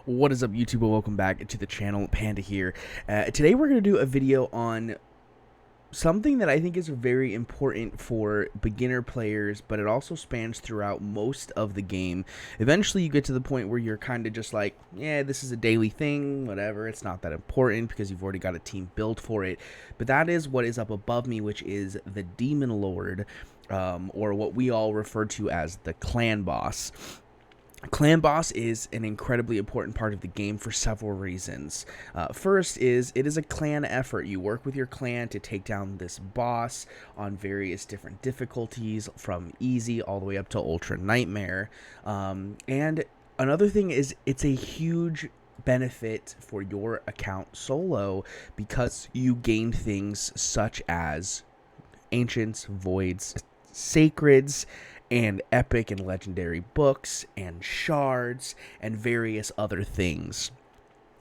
What is up, YouTube, and welcome back to the channel. Panda here. Today we're going to do a video on something that I think is very important for beginner players, but it also spans throughout most of the game. Eventually you get to the point where you're kind of just like, yeah, this is a daily thing, whatever, it's not that important because you've already got a team built for it. But that is what is up above me, which is the Demon Lord, or what we all refer to as the Clan Boss. Clan Boss is an incredibly important part of the game for several reasons. First is it is a clan effort. You work with your clan to take down this boss on various different difficulties, from easy all the way up to ultra nightmare. And another thing is it's a huge benefit for your account solo because you gain things such as ancients, voids, sacreds, and epic and legendary books and shards and various other things.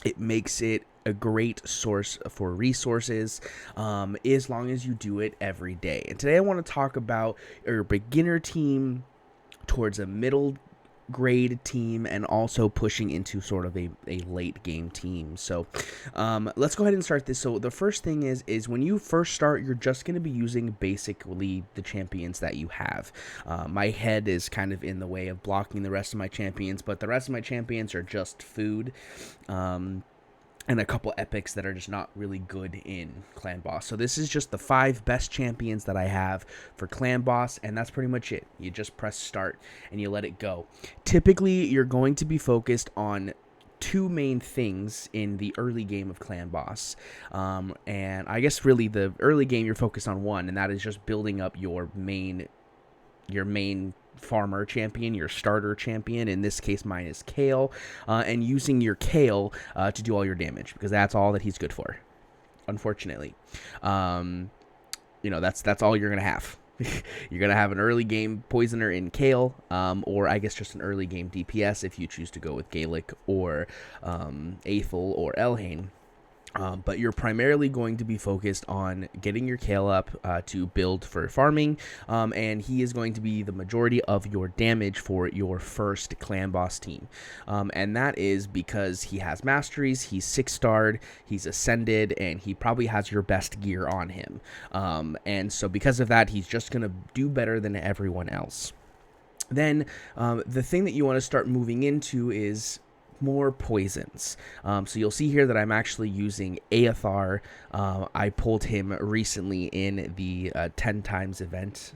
It makes it a great source for resources as long as you do it every day. And today I want to talk about your beginner team towards a middle grade team and also pushing into sort of a late game team. So let's go ahead and start this. So the first thing is when you first start, you're just going to be using basically the champions that you have. My head is kind of in the way of blocking the rest of my champions, but the rest of my champions are just food. And a couple epics that are just not really good in Clan Boss. So this is just the 5 best champions that I have for Clan Boss, and that's pretty much it. You just press start and you let it go. Typically, you're going to be focused on 2 main things in the early game of Clan Boss. And I guess really the early game you're focused on one, and that is just building up your main farmer champion, your starter champion. In this case, mine is Kale, and using your Kale to do all your damage, because that's all that he's good for, unfortunately. You know, that's all you're gonna have. You're gonna have an early game poisoner in Kale, or I guess just an early game DPS if you choose to go with Gaelic or Aethel or Elhain. But you're primarily going to be focused on getting your Kale up to build for farming, and he is going to be the majority of your damage for your first Clan Boss team. And that is because he has masteries, he's 6-starred, he's ascended, and he probably has your best gear on him. And so because of that, he's just going to do better than everyone else. Then the thing that you want to start moving into is more poisons. So you'll see here that I'm actually using Aethar. I pulled him recently in the 10 times event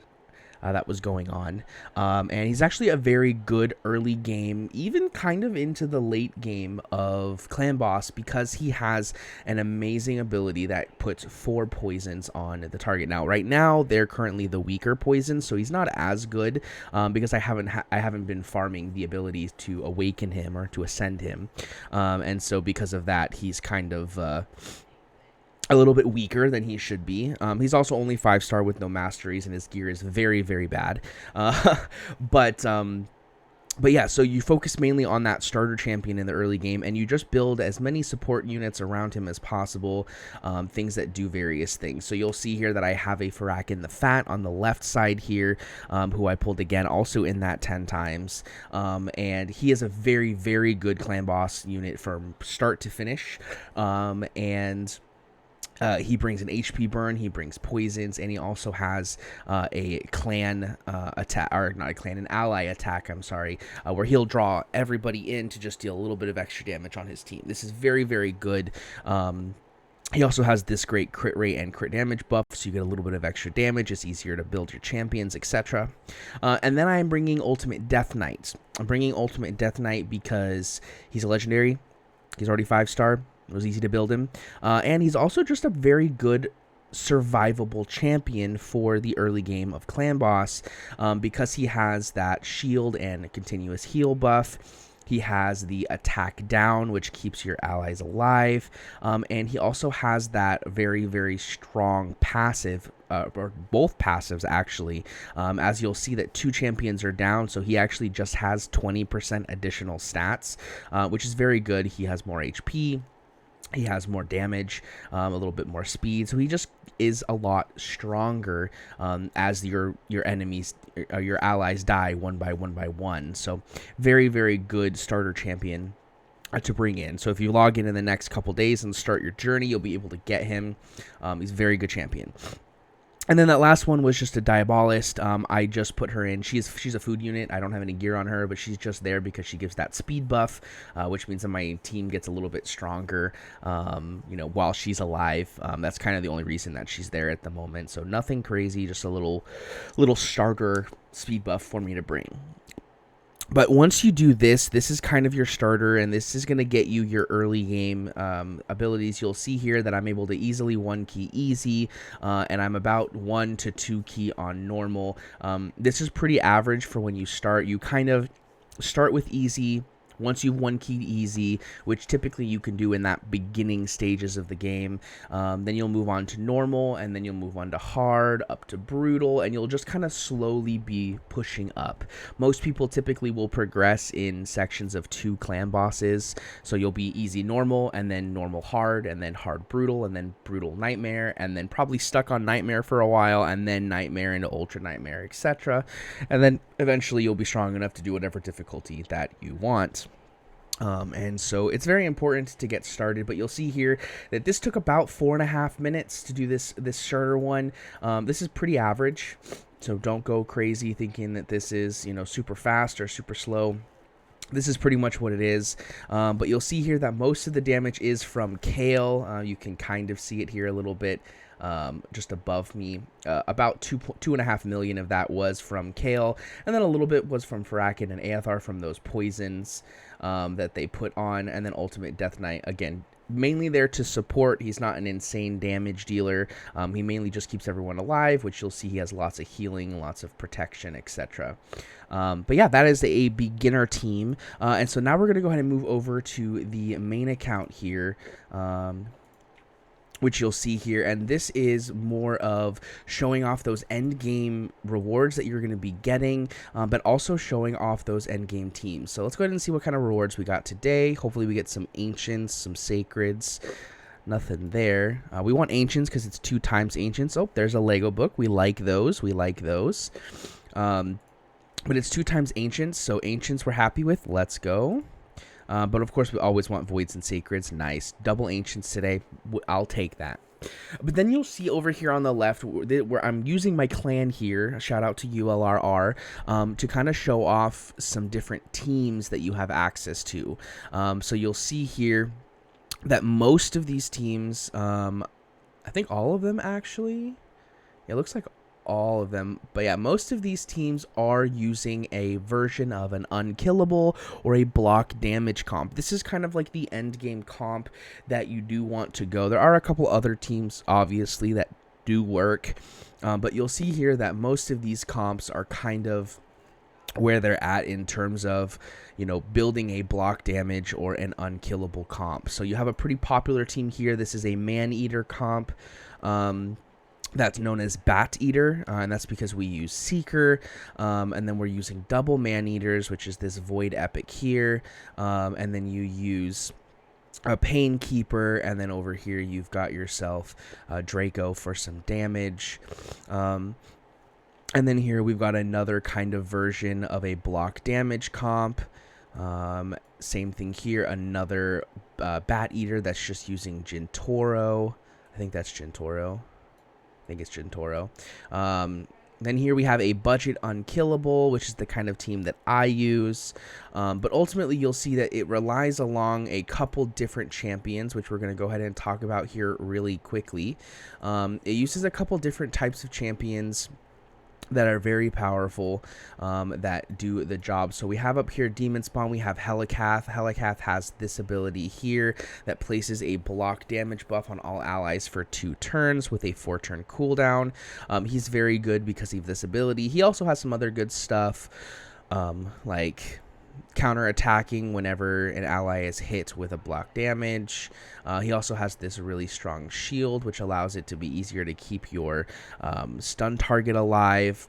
that was going on, and he's actually a very good early game, even kind of into the late game of Clan Boss, because he has an amazing ability that puts 4 poisons on the target. Now right now they're currently the weaker poisons, so he's not as good because I haven't been farming the ability to awaken him or to ascend him, and so because of that he's kind of a little bit weaker than he should be. He's also only 5-star with no masteries, and his gear is very, very bad. But yeah, so you focus mainly on that starter champion in the early game, and you just build as many support units around him as possible, things that do various things. So you'll see here that I have a Farakin the Fat on the left side here, who I pulled again also in that 10 times. And he is a very, very good Clan Boss unit from start to finish. He brings an HP burn, he brings poisons, and he also has a clan attack, or not a clan, an ally attack, I'm sorry, where he'll draw everybody in to just deal a little bit of extra damage on his team. This is very, very good. He also has this great crit rate and crit damage buff, so you get a little bit of extra damage. It's easier to build your champions, etc. And then I'm bringing Ultimate Death Knight. I'm bringing Ultimate Death Knight because he's a legendary. He's already 5-star. It was easy to build him, and he's also just a very good survivable champion for the early game of Clan Boss, because he has that shield and continuous heal buff. He has the attack down, which keeps your allies alive, and he also has that very, very strong passive, or both passives actually, as you'll see that 2 champions are down, so he actually just has 20% additional stats, which is very good. He has more HP. He has more damage, a little bit more speed, so he just is a lot stronger as your enemies, your allies die one by one. So very, very good starter champion to bring in. So if you log in the next couple days and start your journey, you'll be able to get him. He's a very good champion. And then that last one was just a Diabolist. I just put her in. She's a food unit. I don't have any gear on her, but she's just there because she gives that speed buff, which means that my team gets a little bit stronger, while she's alive. That's kind of the only reason that she's there at the moment. So nothing crazy, just a little starter speed buff for me to bring. But once you do this, this is kind of your starter, and this is going to get you your early game abilities. You'll see here that I'm able to easily 1-key easy, and I'm about 1 to 2-key on normal. This is pretty average for when you start. You kind of start with easy. Once you've 1-keyed easy, which typically you can do in that beginning stages of the game, then you'll move on to normal, and then you'll move on to hard, up to brutal, and you'll just kind of slowly be pushing up. Most people typically will progress in sections of 2 clan bosses, so you'll be easy normal, and then normal hard, and then hard brutal, and then brutal nightmare, and then probably stuck on nightmare for a while, and then nightmare into ultra nightmare, etc. And then eventually you'll be strong enough to do whatever difficulty that you want. And so it's very important to get started, but you'll see here that this took about 4.5 minutes to do this starter one. This is pretty average, so don't go crazy thinking that this is, super fast or super slow. This is pretty much what it is, but you'll see here that most of the damage is from Kale. You can kind of see it here a little bit. Just above me, about 2.5 million of that was from Kale, and then a little bit was from Farakin and Aethar from those poisons that they put on, and then Ultimate Death Knight, again, mainly there to support. He's not an insane damage dealer. He mainly just keeps everyone alive, which you'll see he has lots of healing, lots of protection, etc. But yeah, that is a beginner team, and so now we're going to go ahead and move over to the main account here, which you'll see here, and this is more of showing off those end game rewards that you're going to be getting, but also showing off those end game teams. So let's go ahead and see what kind of rewards we got today. Hopefully we get some Ancients, some Sacreds. Nothing there. We want Ancients because it's 2 times Ancients. Oh, there's a Lego book. We like those. We like those. But it's 2 times Ancients, so Ancients we're happy with. Let's go. But of course, we always want Voids and Sacreds. Nice. Double Ancients today. I'll take that. But then you'll see over here on the left where I'm using my clan here, shout out to ULRR, to kind of show off some different teams that you have access to. So you'll see here that most of these teams, I think all of them actually, it looks like all of them, but yeah, most of these teams are using a version of an unkillable or a block damage comp. This is kind of like the end game comp that you do want to go. There are a couple other teams obviously that do work, but you'll see here that most of these comps are kind of where they're at in terms of, building a block damage or an unkillable comp. So you have a pretty popular team here. This is a man-eater comp. That's known as Bat Eater, and that's because we use Seeker, and then we're using double Man-Eaters, which is this Void Epic here, and then you use a Pain Keeper, and then over here you've got yourself Draco for some damage, and then here we've got another kind of version of a block damage comp. Same thing here, another Bat Eater that's just using Jintoro. I think that's Jintoro. I think it's Jintoro. Then here we have a budget unkillable, which is the kind of team that I use. But ultimately, you'll see that it relies along a couple different champions, which we're going to go ahead and talk about here really quickly. It uses a couple different types of champions that are very powerful, that do the job. So we have up here Demon Spawn, we have Helikath. Helikath has this ability here that places a block damage buff on all allies for 2 turns with a 4-turn cooldown. He's very good because of this ability. He also has some other good stuff, like counter-attacking whenever an ally is hit with a block damage. He also has this really strong shield, which allows it to be easier to keep your stun target alive.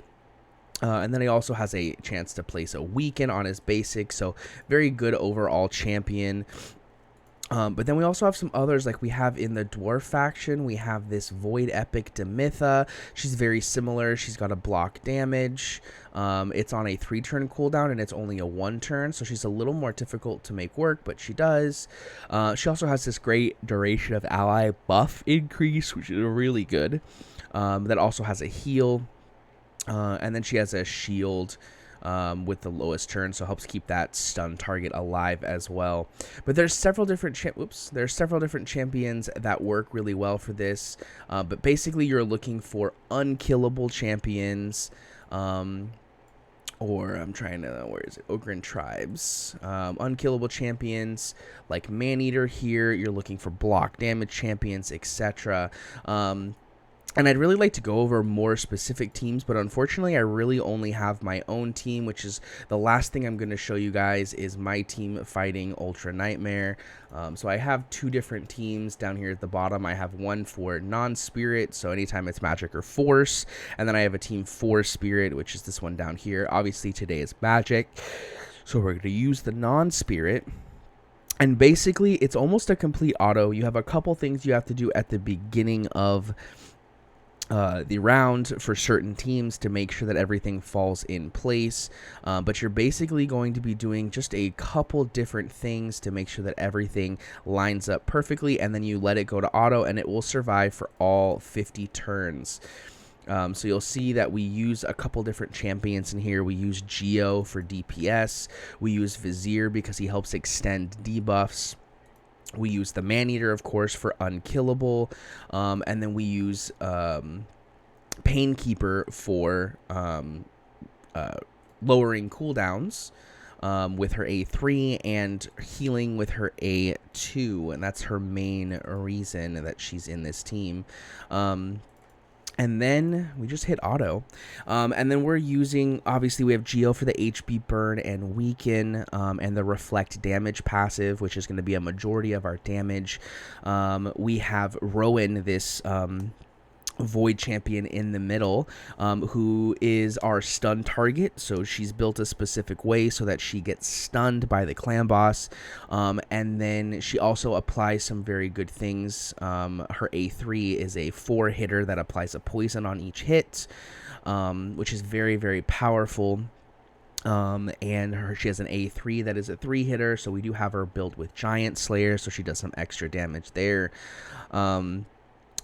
And then he also has a chance to place a weaken on his basic, so very good overall champion. But then we also have some others, like we have in the dwarf faction, we have this Void Epic Demitha. She's very similar. She's got a block damage. It's on a 3-turn cooldown, and it's only a 1-turn, so she's a little more difficult to make work, but she does. She also has this great duration of ally buff increase, which is really good. That also has a heal. And then she has a shield with the lowest turn, so helps keep that stun target alive as well. But there's several different champions that work really well for this. But basically, you're looking for unkillable champions. Or I'm trying to, where is it? Ogren Tribes. Unkillable champions like Maneater here. You're looking for block damage champions, etc. And I'd really like to go over more specific teams, but unfortunately I really only have my own team, which is the last thing I'm going to show you guys is my team fighting Ultra Nightmare. So I have 2 different teams down here at the bottom. I have one for non-spirit, so anytime it's magic or force, and then I have a team for spirit, which is this one down here. Obviously today is magic, so we're going to use the non-spirit. And basically it's almost a complete auto. You have a couple things you have to do at the beginning of the round for certain teams to make sure that everything falls in place, but you're basically going to be doing just a couple different things to make sure that everything lines up perfectly, and then you let it go to auto and it will survive for all 50 turns. So you'll see that we use a couple different champions in here. We use Geo for DPS, we use Vizier because he helps extend debuffs. We use the Maneater, of course, for unkillable, and then we use Painkeeper for lowering cooldowns with her A3 and healing with her A2, and that's her main reason that she's in this team. And then we just hit auto. And then we're using, obviously we have Geo for the HP burn and weaken, and the reflect damage passive, which is going to be a majority of our damage. We have Rowan, this Void champion in the middle, who is our stun target. So she's built a specific way so that she gets stunned by the clan boss, and then she also applies some very good things. Her A3 is a 4-hitter that applies a poison on each hit, which is very, very powerful. And she has an A3 that is a 3-hitter, so we do have her built with Giant Slayer, so she does some extra damage there.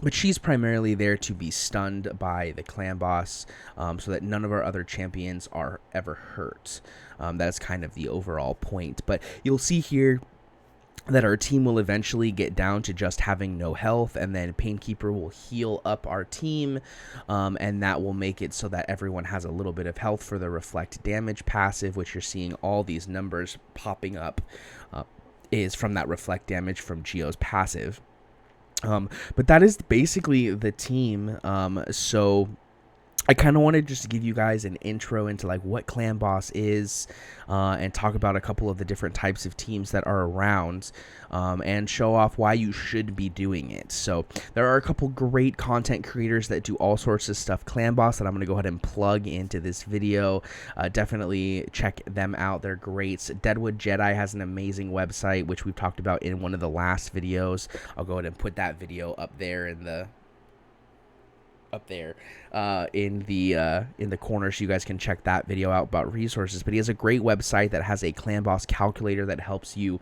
But she's primarily there to be stunned by the clan boss, so that none of our other champions are ever hurt. That's kind of the overall point. But you'll see here that our team will eventually get down to just having no health, and then Painkeeper will heal up our team, and that will make it so that everyone has a little bit of health for the reflect damage passive, which you're seeing all these numbers popping up, is from that reflect damage from Geo's passive. But that is basically the team. So I kind of wanted just to give you guys an intro into like what Clan Boss is, and talk about a couple of the different types of teams that are around, and show off why you should be doing it. So there are a couple great content creators that do all sorts of stuff Clan Boss that I'm going to go ahead and plug into this video. Definitely check them out. They're great. DeadwoodJedi has an amazing website, which we've talked about in one of the last videos. I'll go ahead and put that video up there in the in the corner, so you guys can check that video out about resources. But he has a great website that has a Clan Boss calculator that helps you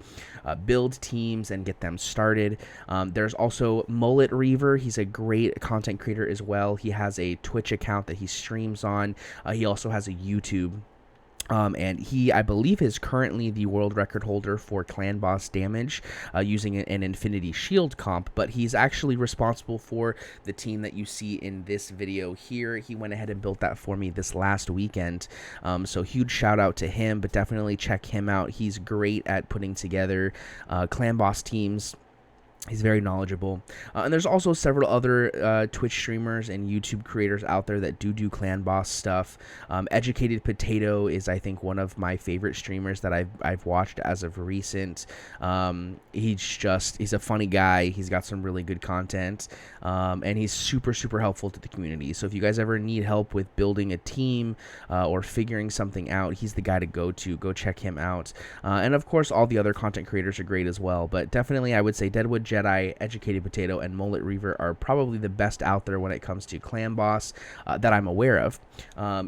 build teams and get them started. There's also Mullet Reaver. He's a great content creator as well. He has a Twitch account that he streams on. He also has a YouTube. And he, I believe, is currently the world record holder for clan boss damage, using an Infinity Shield comp, but he's actually responsible for the team that you see in this video here. He went ahead and built that for me this last weekend, so huge shout out to him, but definitely check him out. He's great at putting together clan boss teams. He's very knowledgeable. And there's also several other Twitch streamers and YouTube creators out there that do clan boss stuff. Educated Potato is, I think, one of my favorite streamers that I've watched as of recent. He's a funny guy. He's got some really good content, and he's super helpful to the community. So if you guys ever need help with building a team or figuring something out, he's the guy to go to. Go check him out. And of course, all the other content creators are great as well. But definitely, I would say DeadwoodJedi, Educated Potato, and Mullet Reaver are probably the best out there when it comes to clan boss that I'm aware of.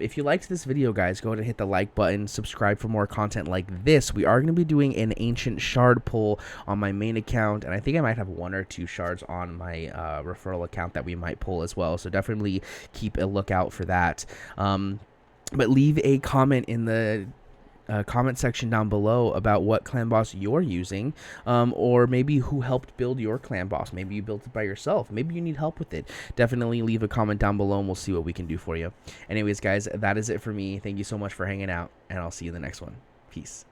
If you liked this video, guys, go ahead and hit the like button, subscribe for more content like this. We are going to be doing an ancient shard pull on my main account, and I think I might have 1 or 2 shards on my referral account that we might pull as well, so definitely keep a lookout for that. But leave a comment in the comment section down below about what clan boss you're using, or maybe who helped build your clan boss. Maybe you built it by yourself. Maybe you need help with it. Definitely leave a comment down below and we'll see what we can do for you. Anyways, guys, that is it for me. Thank you so much for hanging out, and I'll see you in the next one. Peace.